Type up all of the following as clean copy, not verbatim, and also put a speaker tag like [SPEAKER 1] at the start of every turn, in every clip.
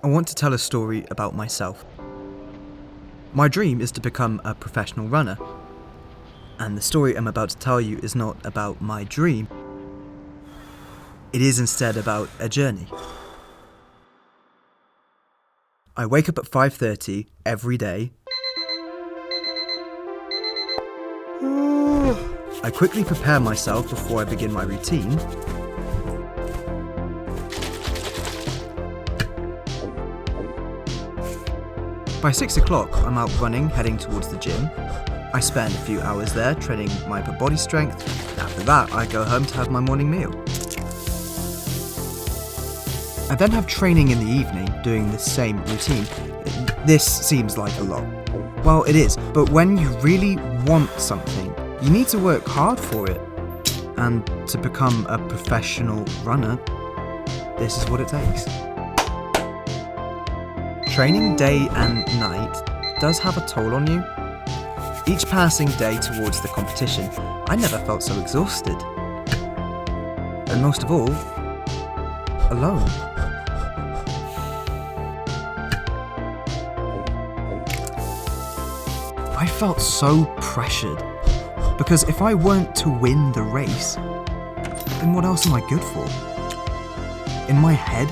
[SPEAKER 1] I want to tell a story about myself. My dream is to become a professional runner. And the story I'm about to tell you is not about my dream. It is instead about a journey. I wake up at 5:30 every day. I quickly prepare myself before I begin my routine. By 6 o'clock, I'm out running, heading towards the gym. I spend a few hours there training my upper body strength. After that, I go home to have my morning meal. I then have training in the evening, doing the same routine. This seems like a lot. Well, it is, but when you really want something, you need to work hard for it. And to become a professional runner, this is what it takes. Training day and night does have a toll on you. Each passing day towards the competition, I never felt so exhausted. And most of all, alone. I felt so pressured, because if I weren't to win the race, then what else am I good for? In my head,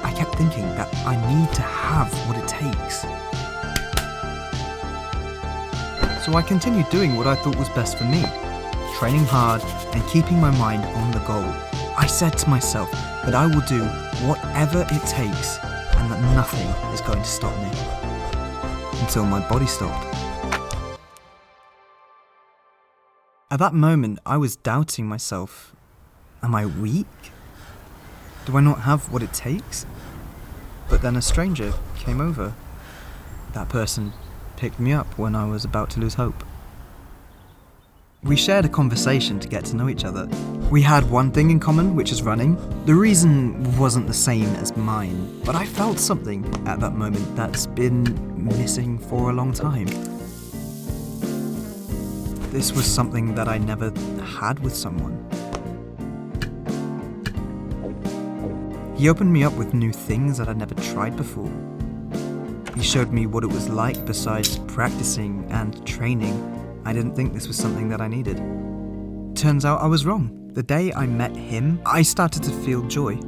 [SPEAKER 1] I kept thinking that I need to have what it takes. So I continued doing what I thought was best for me, training hard and keeping my mind on the goal. I said to myself that I will do whatever it takes and that nothing is going to stop me. Until my body stopped. At that moment, I was doubting myself. Am I weak? Do I not have what it takes? But then a stranger came over. That person picked me up when I was about to lose hope. We shared a conversation to get to know each other. We had one thing in common, which is running. The reason wasn't the same as mine, but I felt something at that moment that's been missing for a long time. This was something that I never had with someone. He opened me up with new things that I'd never tried before. He showed me what it was like besides practicing and training. I didn't think this was something that I needed. Turns out I was wrong. The day I met him, I started to feel joy.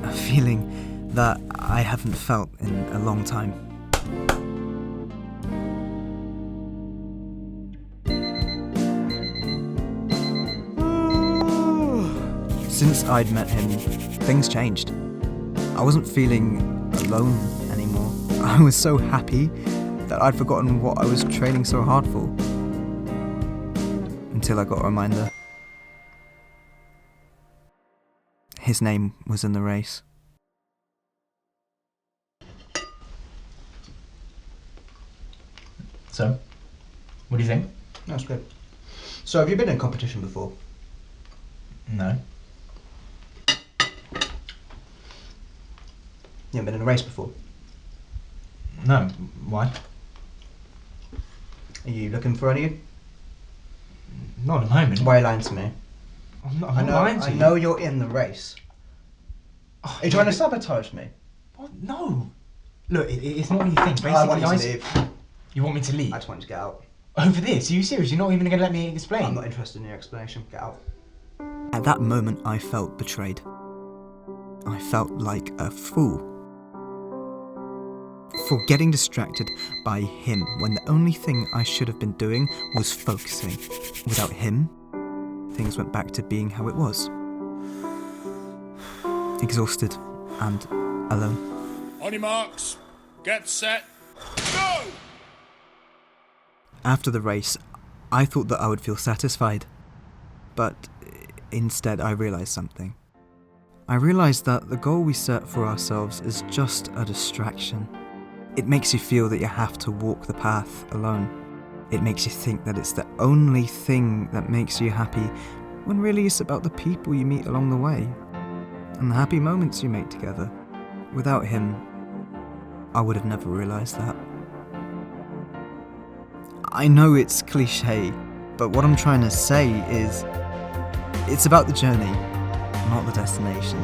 [SPEAKER 1] A feeling that I haven't felt in a long time. Since I'd met him, things changed. I wasn't feeling alone anymore. I was so happy that I'd forgotten what I was training so hard for. Until I got a reminder. His name was in the race.
[SPEAKER 2] So, what do you think?
[SPEAKER 1] That's good. So have you been in a competition before?
[SPEAKER 2] No.
[SPEAKER 1] You haven't been in a race before?
[SPEAKER 2] No. Why?
[SPEAKER 1] Are you looking for any?
[SPEAKER 2] Not at the moment.
[SPEAKER 1] Why are you lying to me?
[SPEAKER 2] I'm not lying to you.
[SPEAKER 1] I know you're in the race.
[SPEAKER 2] Oh,
[SPEAKER 1] Are you trying to sabotage me?
[SPEAKER 2] What? No. Look, it's not what you think. Basically,
[SPEAKER 1] I want you to leave.
[SPEAKER 2] You want me to leave?
[SPEAKER 1] I just want you to get out.
[SPEAKER 2] Over this? Are you serious? You're not even going to let me explain?
[SPEAKER 1] I'm not interested in your explanation. Get out. At that moment, I felt betrayed. I felt like a fool. For getting distracted by him when the only thing I should have been doing was focusing. Without him, things went back to being how it was. Exhausted and alone.
[SPEAKER 3] On your marks, get set, go!
[SPEAKER 1] After the race, I thought that I would feel satisfied. But instead I realised something. I realised that the goal we set for ourselves is just a distraction. It makes you feel that you have to walk the path alone. It makes you think that it's the only thing that makes you happy, when really it's about the people you meet along the way, and the happy moments you make together. Without him, I would have never realised that. I know it's cliche, but what I'm trying to say is, it's about the journey, not the destination.